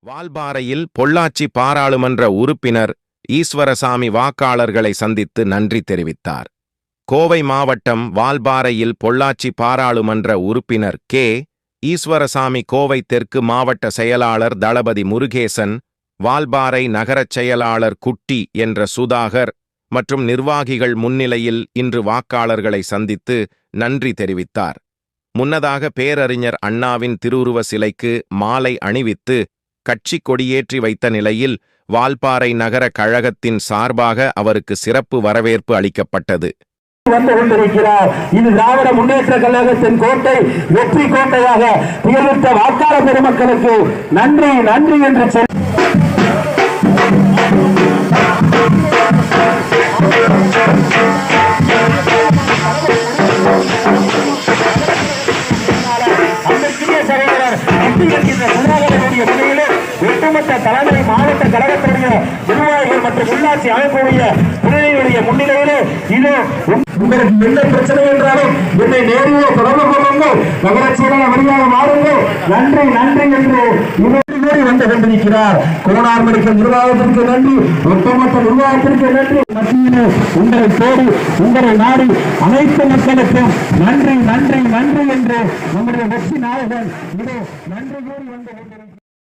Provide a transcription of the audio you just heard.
வால்பாறையில் பொள்ளாச்சி பாராளுமன்ற உறுப்பினர் ஈஸ்வரசாமி வாக்காளர்களை சந்தித்து நன்றி தெரிவித்தார். கோவை மாவட்டம் வால்பாறையில் பொள்ளாச்சி பாராளுமன்ற உறுப்பினர் கே. ஈஸ்வரசாமி, கோவை தெற்கு மாவட்ட செயலாளர் தளபதி முருகேசன், வால்பாறை நகரச் செயலாளர் குட்டி என்ற சுதாகர் மற்றும் நிர்வாகிகள் முன்னிலையில் இன்று வாக்காளர்களை சந்தித்து நன்றி தெரிவித்தார். முன்னதாக பேரறிஞர் அண்ணாவின் திருவுருவ சிலைக்கு மாலை அணிவித்து கட்சி கொடியேற்றி வைத்த நிலையில் வால்பாறை நகர கழகத்தின் சார்பாக அவருக்கு சிறப்பு வரவேற்பு அளிக்கப்பட்டது. வந்து கொண்டிருக்கிறார். இது திராவிட முன்னேற்ற கழகத்தின் கோட்டை, வெற்றி கோட்டையாக திகழ்ந்த வாக்காளர் பெருமக்களுக்கு நன்றி நன்றி என்று சொல்லி ஒட்டுமொத்த தலைமை மாவட்ட கழகத்தினுடைய நிர்வாகிகள் மற்றும் உள்ளாட்சி அமைப்புடைய துணையுடைய முன்னிலையிலே இது உங்களுக்கு என்ன பிரச்சனை என்றாலும் என்னை நேரிலே தொடர்பு கொள்ளுங்கள், நகராட்சியான வழியாக மாறுங்கள், நன்றி நன்றி என்று வந்து கொண்டிருக்கிறார். கோனார் மெடிக்கல் நிர்வாகத்திற்கு நன்றி, ஒட்டுமொத்த நிர்வாகத்திற்கு நன்றி. மத்தியிலே உங்களை தேடி உங்களை நாடி அனைத்து மக்களுக்கும் நன்றி நன்றி நன்றி என்று நம்முடைய வெற்றி நாயகன் இது நன்றி கூறி வந்து கொண்டிருக்கிறார்.